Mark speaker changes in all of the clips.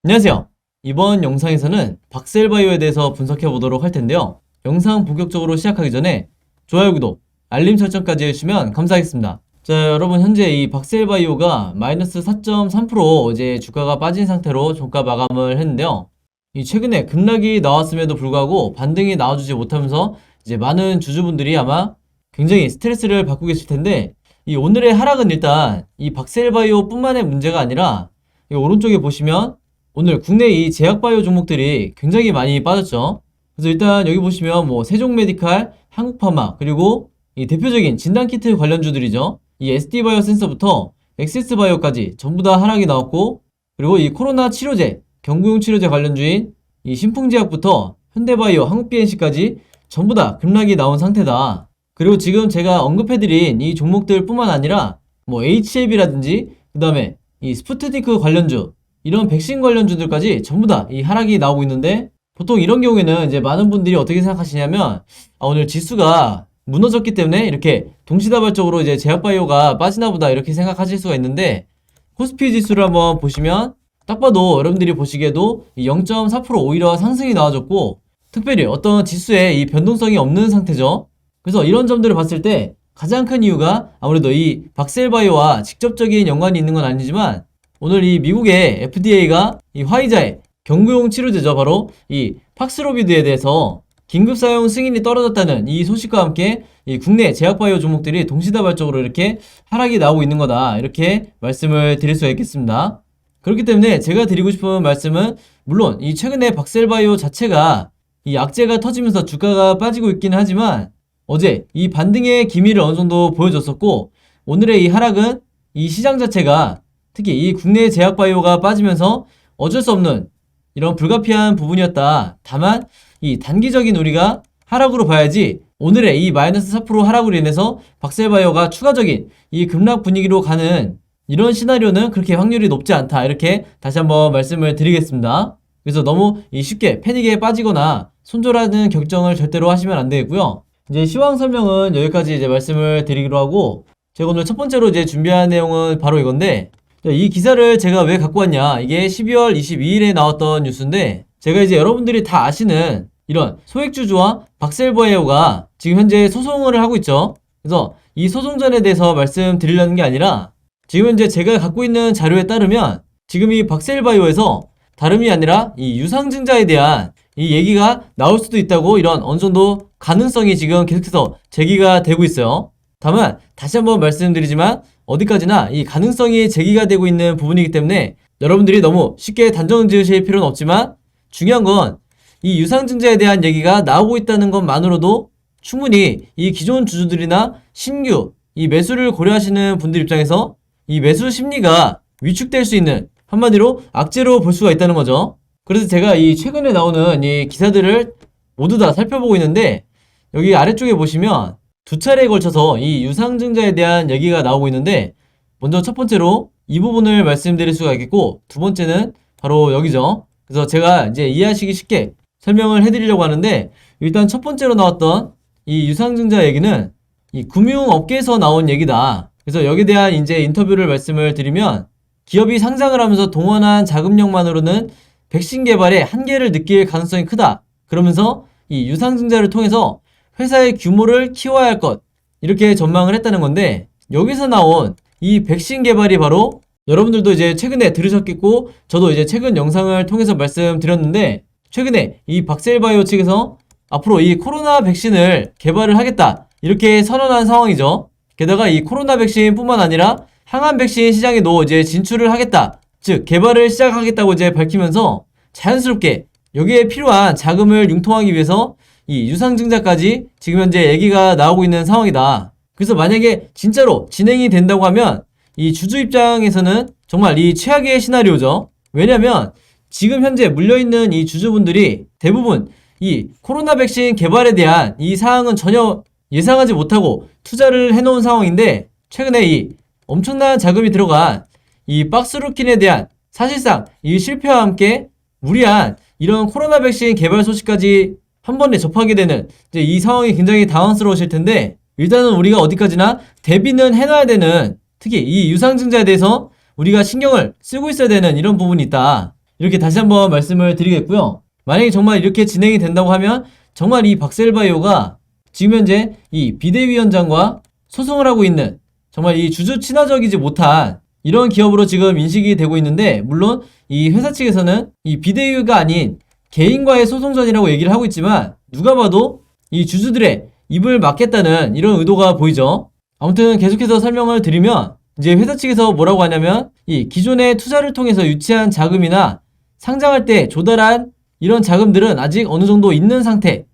Speaker 1: 안녕하세요. 이번 영상에서는 박셀바이오에 대해서 분석해 보도록 할 텐데요. 영상 본격적으로 시작하기 전에 좋아요, 구독, 알림 설정까지 해주시면 감사하겠습니다. 자, 여러분 현재 이 박셀바이오가 마이너스 4.3% 이제 주가가 빠진 상태로 종가 마감을 했는데요. 이 최근에 급락이 나왔음에도 불구하고 반등이 나와주지 못하면서 이제 많은 주주분들이 아마 굉장히 스트레스를 받고 계실 텐데, 이 오늘의 하락은 일단 이 박셀바이오 뿐만의 문제가 아니라 이 오른쪽에 보시면 오늘 국내 이 제약바이오 종목들이 굉장히 많이 빠졌죠. 그래서 일단 여기 보시면 뭐 세종메디칼, 한국파마, 그리고 이 대표적인 진단키트 관련주들이죠. 이 SD바이오 센서부터 엑세스바이오까지 전부 다 하락이 나왔고, 그리고 이 코로나 치료제, 경구용 치료제 관련주인 이 신풍제약부터 현대바이오, 한국비엔시까지 전부 다 급락이 나온 상태다. 그리고 지금 제가 언급해드린 이 종목들 뿐만 아니라 뭐 HLB라든지 그 다음에 이 스푸트니크 관련주, 이런 백신 관련주들까지 전부 다 이 하락이 나오고 있는데, 보통 이런 경우에는 이제 많은 분들이 어떻게 생각하시냐면, 오늘 지수가 무너졌기 때문에 이렇게 동시다발적으로 이제 제약바이오가 빠지나 보다 이렇게 생각하실 수가 있는데, 코스피 지수를 한번 보시면 딱 봐도 여러분들이 보시기에도 0.4% 오히려 상승이 나와줬고, 특별히 어떤 지수에 이 변동성이 없는 상태죠. 그래서 이런 점들을 봤을 때 가장 큰 이유가 아무래도 이 박셀바이오와 직접적인 연관이 있는 건 아니지만, 오늘 이 미국의 FDA가 이 화이자의 경구용 치료제죠, 바로 이 팍스로비드에 대해서 긴급 사용 승인이 떨어졌다는 이 소식과 함께 이 국내 제약바이오 종목들이 동시다발적으로 이렇게 하락이 나오고 있는 거다, 이렇게 말씀을 드릴 수가 있겠습니다. 그렇기 때문에 제가 드리고 싶은 말씀은, 물론 이 최근에 박셀바이오 자체가 이 악재가 터지면서 주가가 빠지고 있기는 하지만 어제 이 반등의 기미를 어느 정도 보여줬었고, 오늘의 이 하락은 이 시장 자체가 특히 이 국내 제약바이오가 빠지면서 어쩔 수 없는 이런 불가피한 부분이었다. 다만 이 단기적인 우리가 하락으로 봐야지, 오늘의 이 마이너스 4% 하락으로 인해서 박셀바이오가 추가적인 이 급락 분위기로 가는 이런 시나리오는 그렇게 확률이 높지 않다, 이렇게 다시 한번 말씀을 드리겠습니다. 그래서 너무 쉽게 패닉에 빠지거나 손절하는 결정을 절대로 하시면 안 되겠고요. 이제 시황 설명은 여기까지 이제 말씀을 드리기로 하고, 제가 오늘 첫 번째로 이제 준비한 내용은 바로 이건데, 이 기사를 제가 왜 갖고 왔냐, 이게 12월 22일에 나왔던 뉴스인데, 제가 이제 여러분들이 다 아시는 이런 소액주주와 박셀바이오가 지금 현재 소송을 하고 있죠. 그래서 이 소송전에 대해서 말씀드리려는 게 아니라, 지금 현재 제가 갖고 있는 자료에 따르면 지금 이 박셀바이오에서 다름이 아니라 이 유상증자에 대한 이 얘기가 나올 수도 있다고, 이런 어느 정도 가능성이 지금 계속해서 제기가 되고 있어요. 다만 다시 한번 말씀드리지만 어디까지나 이 가능성이 제기가 되고 있는 부분이기 때문에 여러분들이 너무 쉽게 단정 지으실 필요는 없지만, 중요한 건 이 유상증자에 대한 얘기가 나오고 있다는 것만으로도 충분히 이 기존 주주들이나 신규 이 매수를 고려하시는 분들 입장에서 이 매수 심리가 위축될 수 있는, 한마디로 악재로 볼 수가 있다는 거죠. 그래서 제가 이 최근에 나오는 이 기사들을 모두 다 살펴보고 있는데, 여기 아래쪽에 보시면 두 차례에 걸쳐서 이 유상증자에 대한 얘기가 나오고 있는데, 먼저 첫 번째로 이 부분을 말씀드릴 수가 있겠고, 두 번째는 바로 여기죠. 그래서 제가 이제 이해하시기 쉽게 설명을 해드리려고 하는데, 일단 첫 번째로 나왔던 이 유상증자 얘기는 이 금융업계에서 나온 얘기다. 그래서 여기에 대한 이제 인터뷰를 말씀을 드리면, 기업이 상장을 하면서 동원한 자금력만으로는 백신 개발에 한계를 느낄 가능성이 크다. 그러면서 이 유상증자를 통해서 회사의 규모를 키워야 할 것, 이렇게 전망을 했다는 건데, 여기서 나온 이 백신 개발이 바로 여러분들도 이제 최근에 들으셨겠고, 저도 이제 최근 영상을 통해서 말씀드렸는데, 최근에 이 박셀바이오 측에서 앞으로 이 코로나 백신을 개발을 하겠다, 이렇게 선언한 상황이죠. 게다가 이 코로나 백신 뿐만 아니라 항암 백신 시장에도 이제 진출을 하겠다, 즉 개발을 시작하겠다고 이제 밝히면서 자연스럽게 여기에 필요한 자금을 융통하기 위해서 이 유상증자까지 지금 현재 얘기가 나오고 있는 상황이다. 그래서 만약에 진짜로 진행이 된다고 하면 이 주주 입장에서는 정말 이 최악의 시나리오죠. 왜냐면 지금 현재 물려있는 이 주주분들이 대부분 이 코로나 백신 개발에 대한 이 사항은 전혀 예상하지 못하고 투자를 해놓은 상황인데, 최근에 이 엄청난 자금이 들어간 이 박스루킨에 대한 사실상 이 실패와 함께 무리한 이런 코로나 백신 개발 소식까지 한 번에 접하게 되는 이제 이 상황이 굉장히 당황스러우실 텐데, 일단은 우리가 어디까지나 대비는 해놔야 되는, 특히 이 유상증자에 대해서 우리가 신경을 쓰고 있어야 되는 이런 부분이 있다. 이렇게 다시 한번 말씀을 드리겠고요. 만약에 정말 이렇게 진행이 된다고 하면 정말 이 박셀바이오가 지금 현재 이 비대위원장과 소송을 하고 있는 정말 이 주주 친화적이지 못한 이런 기업으로 지금 인식이 되고 있는데, 물론 이 회사 측에서는 이 비대위가 아닌 개인과의 소송전이라고 얘기를 하고 있지만 누가 봐도 이 주주들의 입을 막겠다는 이런 의도가 보이죠. 아무튼 계속해서 설명을 드리면, 이제 회사 측에서 뭐라고 하냐면 이 기존의 투자를 통해서 유치한 자금이나 상장할 때 조달한 이런 자금들은 아직 어느 정도 있는 상태,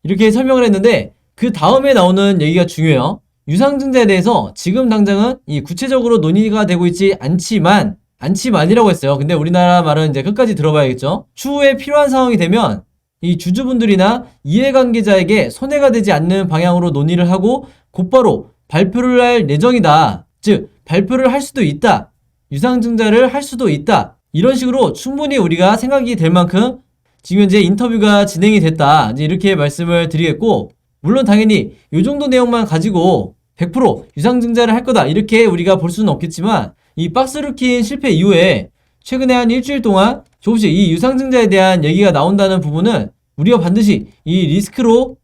Speaker 1: 이렇게 설명을 했는데 그 다음에 나오는 얘기가 중요해요. 유상증자에 대해서 지금 당장은 이 구체적으로 논의가 되고 있지 않지만이라고 했어요. 근데 우리나라 말은 이제 끝까지 들어봐야겠죠. 추후에 필요한 상황이 되면 이 주주분들이나 이해관계자에게 손해가 되지 않는 방향으로 논의를 하고 곧바로 발표를 할 예정이다. 즉 발표를 할 수도 있다. 유상증자를 할 수도 있다. 이런 식으로 충분히 우리가 생각이 될 만큼 지금 현재 인터뷰가 진행이 됐다. 이제 이렇게 말씀을 드리겠고, 물론 당연히 이 정도 내용만 가지고 100% 유상증자를 할 거다 이렇게 우리가 볼 수는 없겠지만, 이 박스루킨 실패 이후에 최근에 한 일주일 동안 조금씩 이 유상증자에 대한 얘기가 나온다는 부분은 우리가 반드시 이 리스크로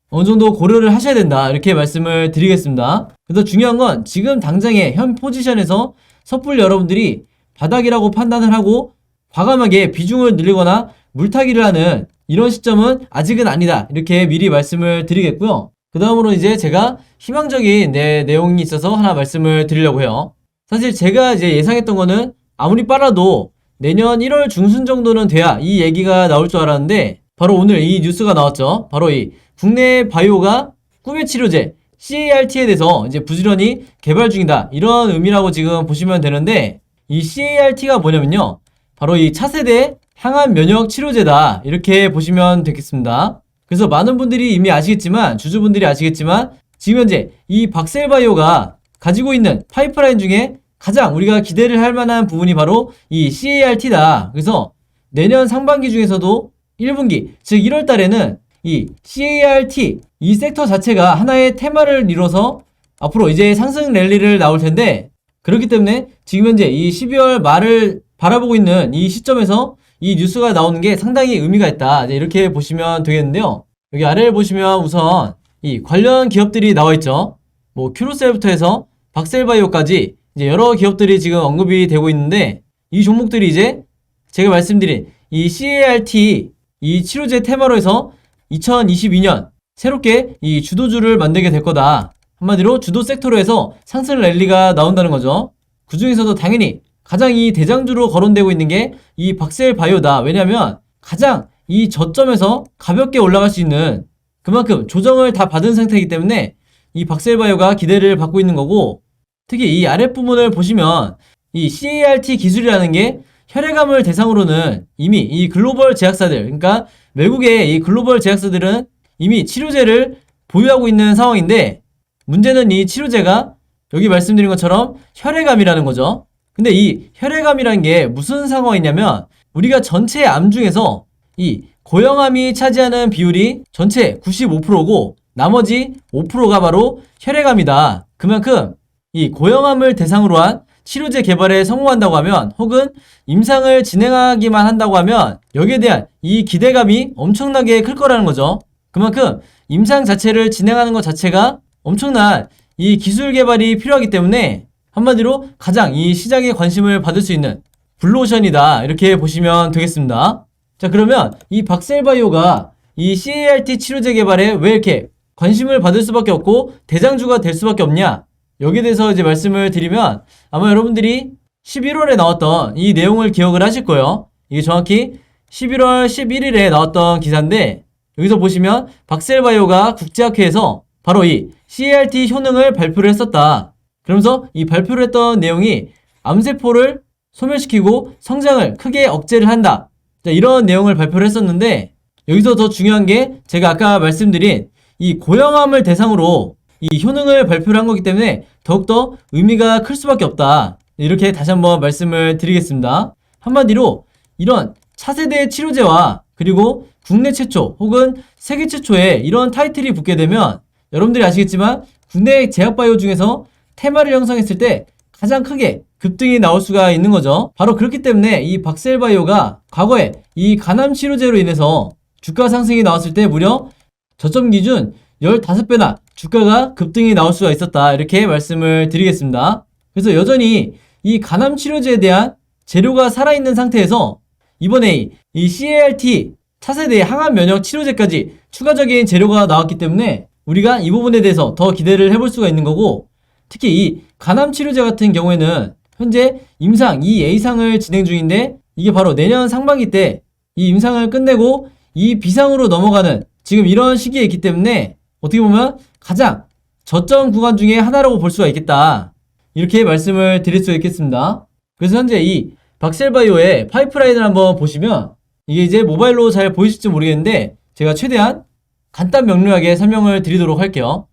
Speaker 1: 어느 정도 고려를 하셔야 된다 이렇게 말씀을 드리겠습니다. 그래서 중요한 건 지금 당장의 현 포지션에서 섣불리 여러분들이 바닥이라고 판단을 하고 과감하게 비중을 늘리거나 물타기를 하는 이런 시점은 아직은 아니다 이렇게 미리 말씀을 드리겠고요. 그 다음으로 이제 제가 희망적인 내용이 있어서 하나 말씀을 드리려고 해요. 사실 제가 이제 예상했던 거는 아무리 빨라도 내년 1월 중순 정도는 돼야 이 얘기가 나올 줄 알았는데, 바로 오늘 이 뉴스가 나왔죠. 바로 이 국내 바이오가 꿈의 치료제 CAR-T에 대해서 이제 부지런히 개발 중이다 이런 의미라고 지금 보시면 되는데, 이 CAR-T가 뭐냐면요, 바로 이 차세대 항암 면역 치료제다 이렇게 보시면 되겠습니다. 그래서 많은 분들이 이미 아시겠지만, 주주분들이 아시겠지만, 지금 현재 이 박셀바이오가 가지고 있는 파이프라인 중에 가장 우리가 기대를 할 만한 부분이 바로 이 CAR-T다. 그래서 내년 상반기 중에서도 1분기, 즉 1월 달에는 이 CAR-T 이 섹터 자체가 하나의 테마를 이뤄서 앞으로 이제 상승 랠리를 나올 텐데, 그렇기 때문에 지금 현재 이 12월 말을 바라보고 있는 이 시점에서 이 뉴스가 나오는 게 상당히 의미가 있다 이렇게 보시면 되겠는데요. 여기 아래를 보시면 우선 이 관련 기업들이 나와 있죠. 뭐 큐로셀부터 해서 박셀바이오까지 이제 여러 기업들이 지금 언급이 되고 있는데, 이 종목들이 이제 제가 말씀드린 이 CAR-T 이 치료제 테마로 해서 2022년 새롭게 이 주도주를 만들게 될 거다. 한마디로 주도 섹터로 해서 상승 랠리가 나온다는 거죠. 그 중에서도 당연히 가장 이 대장주로 거론되고 있는 게 이 박셀바이오다. 왜냐면 가장 이 저점에서 가볍게 올라갈 수 있는 그만큼 조정을 다 받은 상태이기 때문에 이 박셀바이오가 기대를 받고 있는 거고, 특히 이 아랫부분을 보시면 이 CAR-T 기술이라는 게 혈액암을 대상으로는 이미 이 글로벌 제약사들, 그러니까 외국의 이 글로벌 제약사들은 이미 치료제를 보유하고 있는 상황인데, 문제는 이 치료제가 여기 말씀드린 것처럼 혈액암이라는 거죠. 근데 이 혈액암이라는 게 무슨 상황이냐면, 우리가 전체 암 중에서 이 고형암이 차지하는 비율이 전체 95%고 나머지 5%가 바로 혈액암이다. 그만큼 이 고형암을 대상으로 한 치료제 개발에 성공한다고 하면, 혹은 임상을 진행하기만 한다고 하면 여기에 대한 이 기대감이 엄청나게 클 거라는 거죠. 그만큼 임상 자체를 진행하는 것 자체가 엄청난 이 기술 개발이 필요하기 때문에 한마디로 가장 이 시장에 관심을 받을 수 있는 블루오션이다 이렇게 보시면 되겠습니다. 자, 그러면 이 박셀바이오가 이 CAR-T 치료제 개발에 왜 이렇게 관심을 받을 수밖에 없고 대장주가 될 수밖에 없냐, 여기에 대해서 이제 말씀을 드리면, 아마 여러분들이 11월에 나왔던 이 내용을 기억을 하실 거예요. 이게 정확히 11월 11일에 나왔던 기사인데, 여기서 보시면 박셀바이오가 국제학회에서 바로 이 CAR-T 효능을 발표를 했었다. 그러면서 이 발표를 했던 내용이 암세포를 소멸시키고 성장을 크게 억제를 한다. 자, 이런 내용을 발표를 했었는데, 여기서 더 중요한 게 제가 아까 말씀드린 이 고형암을 대상으로 이 효능을 발표를 한 거기 때문에 더욱더 의미가 클 수밖에 없다. 이렇게 다시 한번 말씀을 드리겠습니다. 한마디로 이런 차세대 치료제와 그리고 국내 최초 혹은 세계 최초의 이런 타이틀이 붙게 되면, 여러분들이 아시겠지만 국내 제약바이오 중에서 테마를 형성했을 때 가장 크게 급등이 나올 수가 있는 거죠. 바로 그렇기 때문에 이 박셀바이오가 과거에 이 간암 치료제로 인해서 주가 상승이 나왔을 때 무려 저점 기준 15배나 주가가 급등이 나올 수가 있었다, 이렇게 말씀을 드리겠습니다. 그래서 여전히 이 간암 치료제에 대한 재료가 살아있는 상태에서 이번에 이 CAR-T 차세대 항암 면역 치료제까지 추가적인 재료가 나왔기 때문에 우리가 이 부분에 대해서 더 기대를 해볼 수가 있는 거고, 특히 이 간암 치료제 같은 경우에는 현재 임상 2A상을 진행 중인데 이게 바로 내년 상반기 때 이 임상을 끝내고 이 B상으로 넘어가는 지금 이런 시기에 있기 때문에 어떻게 보면 가장 저점 구간 중에 하나라고 볼 수가 있겠다, 이렇게 말씀을 드릴 수 있겠습니다. 그래서 현재 이 박셀바이오의 파이프라인을 한번 보시면 이게 이제 모바일로 잘 보이실지 모르겠는데 제가 최대한 간단 명료하게 설명을 드리도록 할게요.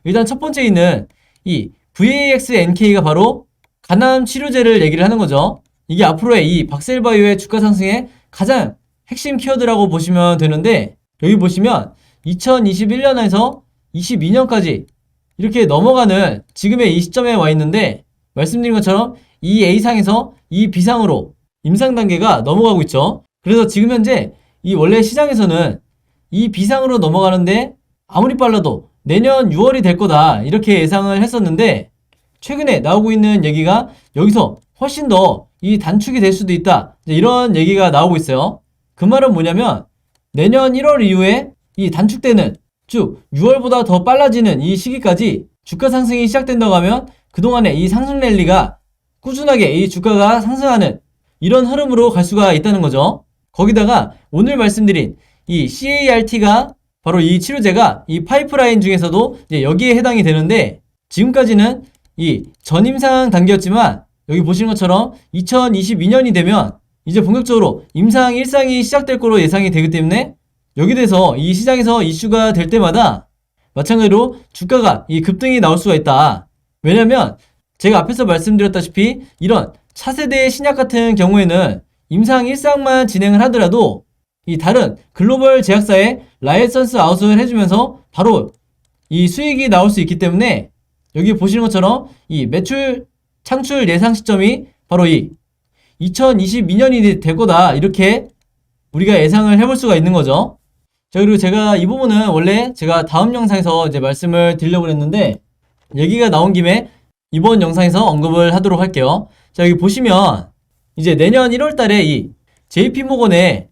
Speaker 1: 일단 첫 번째 있는 이 VAX-NK가 바로 간암 치료제를 얘기를 하는 거죠. 이게 앞으로의 이 박셀바이오의 주가 상승의 가장 핵심 키워드라고 보시면 되는데, 여기 보시면 2021년에서 22년까지 이렇게 넘어가는 지금의 이 시점에 와 있는데, 말씀드린 것처럼 이 A상에서 이 B상으로 임상 단계가 넘어가고 있죠. 그래서 지금 현재 이 원래 시장에서는 이 B상으로 넘어가는데 아무리 빨라도 내년 6월이 될 거다, 이렇게 예상을 했었는데, 최근에 나오고 있는 얘기가 여기서 훨씬 더 이 단축이 될 수도 있다, 이런 얘기가 나오고 있어요. 그 말은 뭐냐면 내년 1월 이후에 이 단축되는 쭉 6월보다 더 빨라지는 이 시기까지 주가 상승이 시작된다고 하면 그동안의 이 상승 랠리가 꾸준하게 이 주가가 상승하는 이런 흐름으로 갈 수가 있다는 거죠. 거기다가 오늘 말씀드린 이 CAR-T가 바로 이 치료제가 이 파이프라인 중에서도 이제 여기에 해당이 되는데, 지금까지는 이 전임상 단계였지만 여기 보시는 것처럼 2022년이 되면 이제 본격적으로 임상 1상이 시작될 거로 예상이 되기 때문에 여기 대해서 이 시장에서 이슈가 될 때마다 마찬가지로 주가가 이 급등이 나올 수가 있다. 왜냐면 제가 앞에서 말씀드렸다시피 이런 차세대 신약 같은 경우에는 임상 1상만 진행을 하더라도 이 다른 글로벌 제약사에 라이선스 아웃을 해주면서 바로 이 수익이 나올 수 있기 때문에 여기 보시는 것처럼 이 매출 창출 예상 시점이 바로 이 2022년이 될 거다, 이렇게 우리가 예상을 해볼 수가 있는 거죠. 자, 그리고 제가 이 부분은 원래 제가 다음 영상에서 이제 말씀을 드리려고 했는데 얘기가 나온 김에 이번 영상에서 언급을 하도록 할게요. 자, 여기 보시면 이제 내년 1월 달에 이 JP모건의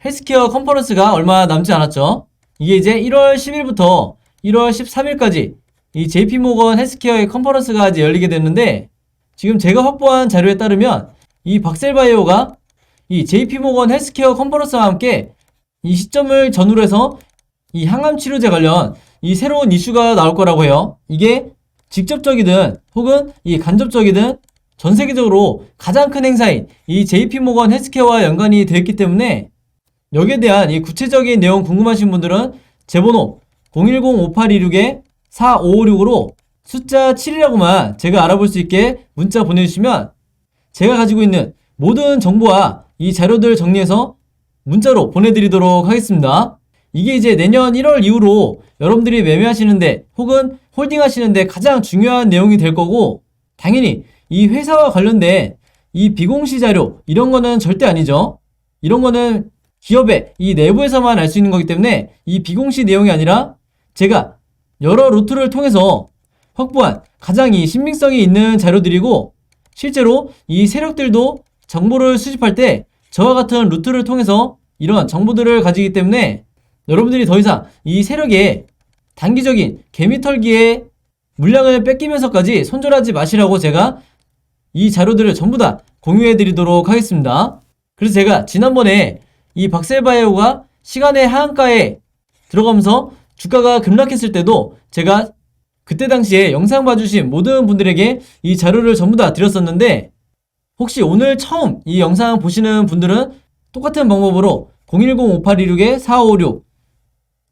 Speaker 1: 헬스케어 컨퍼런스가 얼마 남지 않았죠. 이게 이제 1월 10일부터 1월 13일까지 이 JP모건 헬스케어의 컨퍼런스가 이제 열리게 됐는데, 지금 제가 확보한 자료에 따르면 이 박셀바이오가 이 JP모건 헬스케어 컨퍼런스와 함께 이 시점을 전후로 해서 이 항암 치료제 관련 이 새로운 이슈가 나올 거라고 해요. 이게 직접적이든 혹은 이 간접적이든 전 세계적으로 가장 큰 행사인 이 JP모건 헬스케어와 연관이 되어 있기 때문에 여기에 대한 이 구체적인 내용 궁금하신 분들은 제 번호 010-5826-4556으로 숫자 7이라고만 제가 알아볼 수 있게 문자 보내주시면 제가 가지고 있는 모든 정보와 이 자료들 정리해서 문자로 보내드리도록 하겠습니다. 이게 이제 내년 1월 이후로 여러분들이 매매하시는데 혹은 홀딩하시는데 가장 중요한 내용이 될 거고, 당연히 이 회사와 관련된 이 비공시 자료 이런 거는 절대 아니죠. 이런 거는 기업의 이 내부에서만 알 수 있는 거기 때문에 이 비공시 내용이 아니라 제가 여러 루트를 통해서 확보한 가장 이 신빙성이 있는 자료들이고, 실제로 이 세력들도 정보를 수집할 때 저와 같은 루트를 통해서 이런 정보들을 가지기 때문에 여러분들이 더 이상 이 세력의 단기적인 개미털기에 물량을 뺏기면서까지 손절하지 마시라고 제가 이 자료들을 전부 다 공유해 드리도록 하겠습니다. 그래서 제가 지난번에 이 박셀바이오가 시간의 하한가에 들어가면서 주가가 급락했을 때도 제가 그때 당시에 영상 봐주신 모든 분들에게 이 자료를 전부 다 드렸었는데, 혹시 오늘 처음 이 영상 보시는 분들은 똑같은 방법으로 010-5826-4556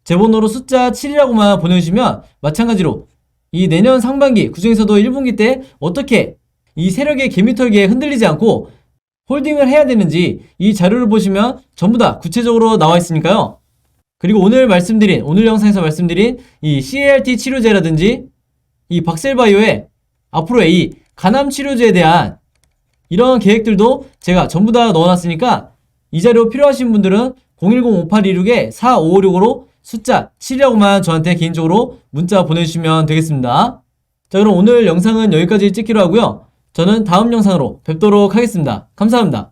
Speaker 1: 제 번호로 숫자 7이라고만 보내주시면 마찬가지로 이 내년 상반기, 그중에서도 1분기 때 어떻게 이 세력의 개미털기에 흔들리지 않고 홀딩을 해야 되는지 이 자료를 보시면 전부 다 구체적으로 나와 있으니까요. 그리고 오늘 영상에서 말씀드린 이 CAR-T 치료제라든지 이 박셀바이오의 앞으로의 이 간암 치료제에 대한 이런 계획들도 제가 전부 다 넣어놨으니까 이 자료 필요하신 분들은 010-5826-4556으로 숫자 7이라고만 저한테 개인적으로 문자 보내주시면 되겠습니다. 자, 그럼 오늘 영상은 여기까지 찍기로 하고요. 저는 다음 영상으로 뵙도록 하겠습니다. 감사합니다.